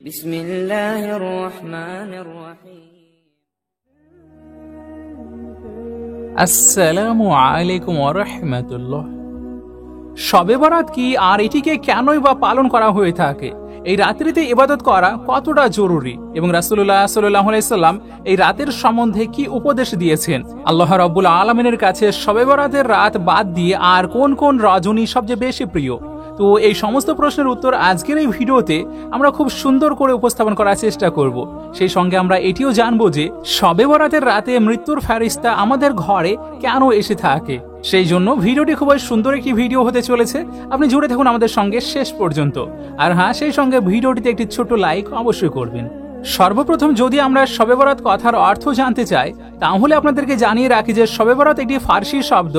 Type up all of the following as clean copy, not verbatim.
বিসমিল্লাহির রহমানির রহিম। আসসালামু আলাইকুম ওয়া রাহমাতুল্লাহ। শবে বরাত কি, আর এটিকে কেনই বা পালন করা হয়ে থাকে? এই রাত্রিতে ইবাদত করা কতটা জরুরি এবং রাসূলুল্লাহ সাল্লাল্লাহু আলাইহি সাল্লাম এই রাতের সম্বন্ধে কি উপদেশ দিয়েছেন? আল্লাহ রাব্বুল আলামিনের কাছে শবে বরাতের রাত বাদ দিয়ে আর কোন কোন রজনী সবচেয়ে বেশি প্রিয়? তো এই সমস্ত প্রশ্নের উত্তর আজকের এই ভিডিওতে আমরা খুব সুন্দর করে উপস্থাপন করার চেষ্টা করব। সেই সঙ্গে আমরা এটিও জানবো যে শবে বরাতের রাতে মৃত্যুর ফেরেশতা আমাদের ঘরে কেন এসে থাকে। সেই জন্য ভিডিওটি খুবই সুন্দর একটি ভিডিও হতে চলেছে। আপনি জুড়ে থাকুন আমাদের সঙ্গে শেষ পর্যন্ত। আর হ্যাঁ, সেই সঙ্গে ভিডিওটিতে একটি ছোট লাইক অবশ্যই করবেন। সর্বপ্রথম যদি আমরা শবে বরাত কথার অর্থ জানতে চাই, তাহলে আপনাদেরকে জানিয়ে রাখি যে শবে বরাত একটি ফার্সি শব্দ,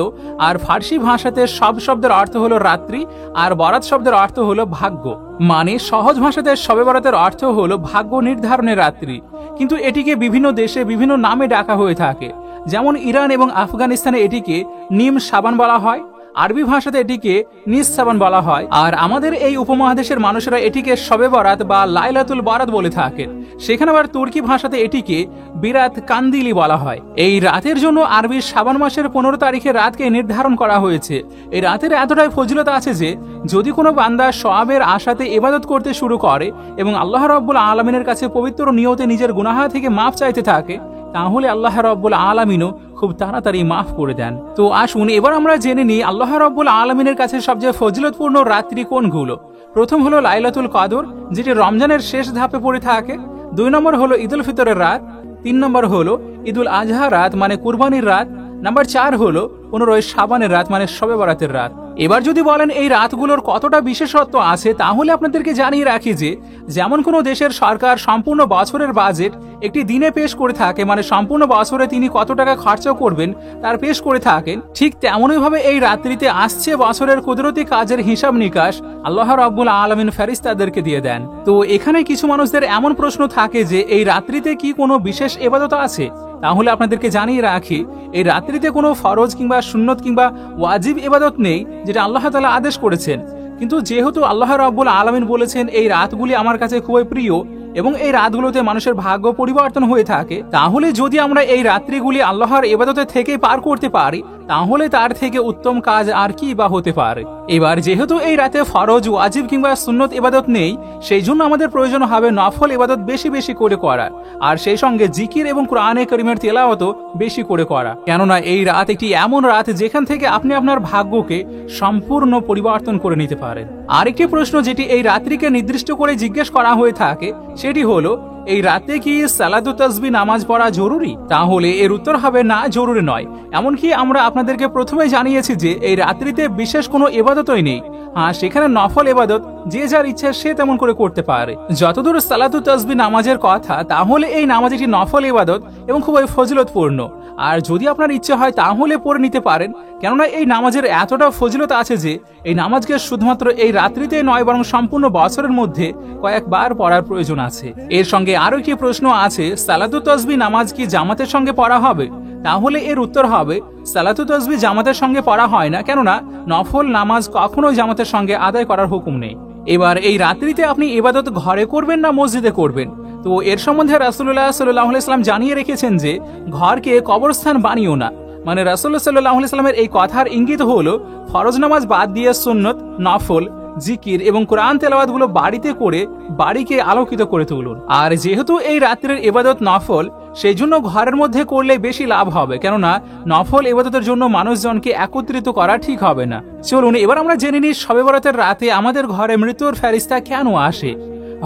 আর ফার্সি ভাষাতে সব শব্দের অর্থ হলো রাত্রি, আর বরাত শব্দের অর্থ হলো ভাগ্য। মানে সহজ ভাষাতে শবে বরাতের অর্থ হলো ভাগ্য নির্ধারণের রাত্রি। কিন্তু এটিকে বিভিন্ন দেশে বিভিন্ন নামে ডাকা হয়ে থাকে। যেমন ইরান এবং আফগানিস্তানে এটিকে নিম সাবান বলা হয়, আরবি ভাষাতে এটিকে নিস সাবান বলা হয়, আর আমাদের এই উপমহাদেশের মানুষেরা এটিকে শবে বরাত বা লাইলাতুল বরাত বলে থাকেন। সেখানে আবার তুর্কি ভাষাতে এটিকে বিরাত কান্দিলি বলা হয়। এই রাতের জন্য আরবি শাবান মাসের 15 তারিখে রাতকে নির্ধারণ করা হয়েছে। এই রাতের এতটাই ফজিলত আছে যে যদি কোনো বান্দা সওয়াবের আশাতে ইবাদত করতে শুরু করে এবং আল্লাহ রাব্বুল আলামিনের কাছে পবিত্র নিয়তে নিজের গুনাহ থেকে মাফ চাইতে থাকে, তাহলে আল্লাহ রাব্বুল আলামিনও খুব তাড়াতাড়ি মাফ করে দেন। তো আসুন এবার আমরা জেনে নিই আল্লাহ রাব্বুল আলামিনের কাছে সবচেয়ে ফজিলতপূর্ণ রাত্রি কোনগুলো। প্রথম হলো লাইলাতুল কদর, যেটি রমজানের শেষ ধাপে পড়ে থাকে। 2 নম্বর হলো ঈদুল ফিতরের রাত। 3 নম্বর হলো ঈদুল আজহা রাত মানে কুরবানির রাত। নাম্বার 4 হলো 15 শাবানের রাত মানে শবে বরাতের রাত। এবার যদি বলেন এই রাতগুলোর কতটা বিশেষত্ব আছে, তাহলে আপনাদেরকে জানিয়ে রাখি যে যেমন কোনো দেশের সরকার সম্পূর্ণ বছরের বাজেট একটি দিনে পেশ করে থাকে, মানে সম্পূর্ণ বছরে তিনি কত টাকা খরচ করবেন তার পেশ করে থাকেন, ঠিক তেমনই ভাবে এই রাত্রিতে আসছে বছরের কুদরতি কাজের হিসাব নিকাশ আল্লাহ রাব্বুল আলামিন ফেরেশতাদেরকে দিয়ে দেন। তো এখানে কিছু মানুষদের এমন প্রশ্ন থাকে যে এই রাত্রিতে কি কোনো বিশেষ ইবাদত আছে? তাহলে আপনাদেরকে জানিয়ে রাখি এই রাত্রিতে কোনো ফরজ কিংবা সুন্নত কিংবা ওয়াজিব ইবাদত নেই যেটা আল্লাহ তাআলা আদেশ করেছেন। কিন্তু যেহেতু আল্লাহ রাব্বুল আলামিন বলেছেন এই রাতগুলি আমার কাছে খুবই প্রিয় এবং এই রাতগুলোতে মানুষের ভাগ্য পরিবর্তন হয়ে থাকে, তাহলে যদি আমরা এই রাত্রিগুলি আল্লাহর ইবাদতে থেকে পার করতে পারি, তাহলে তার থেকে উত্তম কাজ আর কি বা হতে পারে। এবার যেহেতু এই রাতে ফরজ, ওয়াজিব কিংবা সুন্নত ইবাদত নেই, সেই জন্য আমাদের প্রয়োজন হবে নফল ইবাদত বেশি বেশি করে করার, আর সেই সঙ্গে জিকির এবং কোরআনে কারীমের তেলাওয়াতও বেশি করে করা। কেননা এই রাত একটি এমন রাত যেখান থেকে আপনি আপনার ভাগ্যকে সম্পূর্ণ পরিবর্তন করে নিতে পারেন। আরেকটি প্রশ্ন যেটি এই রাত্রিকে নির্দিষ্ট করে জিজ্ঞেস করা হয়ে থাকে সেটি হলো এই রাতে কি সালাতু তাসবিহ নামাজ পড়া জরুরি? তাহলে এর উত্তর হবে না, জরুরি নয়। এমনকি আমরা আপনাদেরকে প্রথমে জানিয়েছি যে এই রাত্রিতে বিশেষ কোনো ইবাদতই নেই। হ্যাঁ, সেখানে নফল ইবাদত যে যার ইচ্ছা সে তেমন করে করতে পারে। যতদূর সালাতু তাসবিহ নামাজের কথা, তাহলে এই নামাজ একটি নফল ইবাদত এবং খুবই ফজিলতপূর্ণ। আর যদি আপনার ইচ্ছে হয় তাহলে পড়ে নিতে পারেন, কেননা এই নামাজের এতটা ফজিলত আছে যে এই নামাজকে শুধুমাত্র এই রাত্রিতে নয় বরং সম্পূর্ণ বছরের মধ্যে কয়েকবার পড়ার প্রয়োজন আছে। এর সঙ্গে আরো একটি প্রশ্ন আছে, সালাতু তাসবিহ নামাজ কি জামাতের সঙ্গে পড়া হবে? তাহলে এর উত্তর হবে সালাতু তাসবিহ জামাতের সঙ্গে পড়া হয় না, কেননা নফল নামাজ কখনোই জামাতের সঙ্গে আদায় করার হুকুম নেই। এবার এই রাত্রিতে আপনি ইবাদত ঘরে করবেন না মসজিদে করবেন? তো এর সম্বন্ধে রাসূলুল্লাহ সাল্লাল্লাহু আলাইহি সাল্লাম জানিয়ে রেখেছেন যে ঘরকে কবরস্থান বানিও না। মানে রাসূলুল্লাহ সাল্লাল্লাহু আলাইহি সাল্লামের এই কথার ইঙ্গিত হলো ফরজ নামাজ বাদ দিয়ে সুন্নত, নফল, জিকির এবং কোরআন তেলাওয়াত গুলো বাড়িতে করে বাড়িকে আলোকিত করে তুলুন। আর যেহেতু এই রাত্রের ইবাদত নফল, সেই জন্য ঘরের মধ্যে করলে বেশি লাভ হবে, কেননা নফল ইবাদতের জন্য মানুষজনকে একত্রিত করা ঠিক হবে না। চলুন এবার আমরা জেনে নিই শবে বরাতের রাতে আমাদের ঘরে মৃত্যুর ফেরেশতা কেন আসে।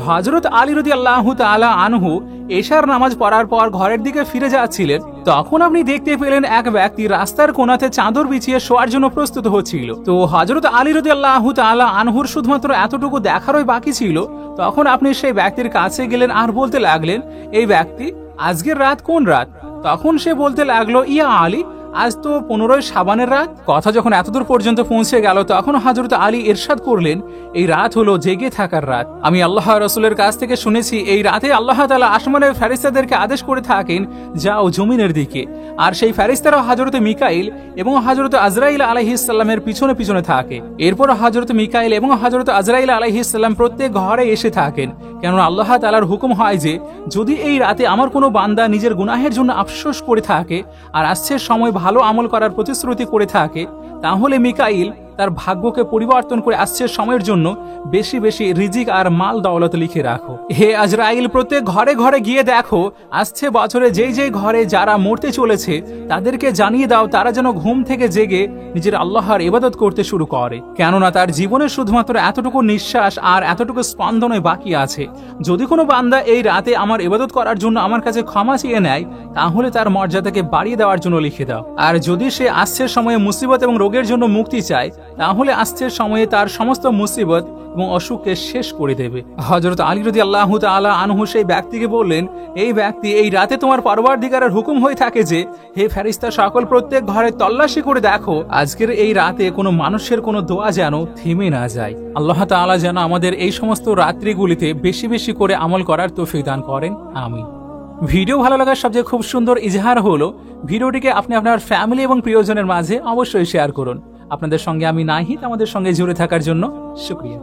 হযরত আলী রাদিয়াল্লাহু তাআলা আনহু এশার নামাজ পড়ার পর ঘরের দিকে ফিরে যাচ্ছিলেন, তখন আপনি দেখতে পেলেন এক ব্যক্তি রাস্তার কোণাতে চাদর বিছিয়ে শোয়ার জন্য প্রস্তুত হচ্ছিল। তো হযরত আলী রাদিয়াল্লাহু তাআলা আনহুর শুধুমাত্র এতটুকু দেখারই বাকি ছিল। তখন আপনি সেই ব্যক্তির কাছে গেলেন আর বলতে লাগলেন, এই ব্যক্তি আজকের রাত কোন রাত? তখন সে বলতে লাগলো, ইয়া আলী, আজ তো 15 শাবানের রাত। কথা যখন এতদূর পর্যন্ত পৌঁছে গেল, তখন হযরত আলী ইরশাদ করলেন, এই রাত হলো জেগে থাকার রাত। আমি আল্লাহ রাসূলের কাছ থেকে শুনেছি এই রাতে আল্লাহ তাআলা আসমানের ফেরেশতাদেরকে আদেশ করে থাকেন, যাও জমিনের দিকে। আর সেই ফেরেশতারা হযরত মিকাইল এবং হযরত আজরাইল আলাইহিস সালামের পিছনে পিছনে থাকে। এরপর হযরত মিকাইল এবং হযরত আজরাইল আলাইহিস সালাম প্রত্যেক ঘরে এসে থাকেন, কেননা আল্লাহ তাআলার হুকুম হয় যে যদি এই রাতে আমার কোনো বান্দা নিজের গুনাহের জন্য আফসোস করে থাকে আর আজকের সময় ভালো আমল করার প্রতিশ্রুতি করে থাকে, তাহলে মিকাইল তার ভাগ্যকে পরিবর্তন করে আজকের সময়ের জন্য বেশি বেশি রিজিক আর মাল দৌলত লিখে রাখো। হে আজরাইল, প্রত্যেক ঘরে ঘরে গিয়ে দেখো আসছে বছরে যেই যেই ঘরে যারা মরতে চলেছে তাদেরকে জানিয়ে দাও তারা যেন ঘুম থেকে জেগে নিজের আল্লাহর ইবাদত করতে শুরু করে, কেননা তার জীবনে শুধুমাত্র এতটুকু নিঃশ্বাস আর এতটুকু স্পন্দনই বাকি আছে। যদি কোনো বান্দা এই রাতে আমার ইবাদত করার জন্য আমার কাছে ক্ষমা চেয়ে নেয়, তাহলে তার মর্যাদাকে বাড়িয়ে দেওয়ার জন্য লিখে দাও। আর যদি সে আসছের সময়ে মুসিবত এবং রোগের জন্য মুক্তি চায়, তাহলে আসছের সময়ে তার সমস্ত মুসিবত এবং অসুখকে শেষ করে দেবে। হযরত আলী রাদিয়াল্লাহু তাআলা আনহু সেই ব্যক্তিকে বললেন, এই ব্যক্তি এই রাতে তোমার পরওয়ারদিগারের হুকুম হয়ে থাকে যে হে ফেরেশতা সকল প্রত্যেক ঘরে তল্লাশি করে দেখো আজকের এই রাতে কোনো মানুষের কোনো দোয়া যেন থেমে না যায়। আল্লাহ তাআলা যেন আমাদের এই সমস্ত রাত্রিগুলিতে বেশি বেশি করে আমল করার তৌফিক দান করেন, আমিন। ভিডিও ভালো লাগার সবচেয়ে খুব সুন্দর ইজহার হলো ভিডিওটিকে আপনি আপনার ফ্যামিলি এবং প্রিয়জনের মাঝে অবশ্যই শেয়ার করুন। আপনাদের সঙ্গে আমি নাহিদ, আমাদের সঙ্গে জুড়ে থাকার জন্য শুকরিয়া।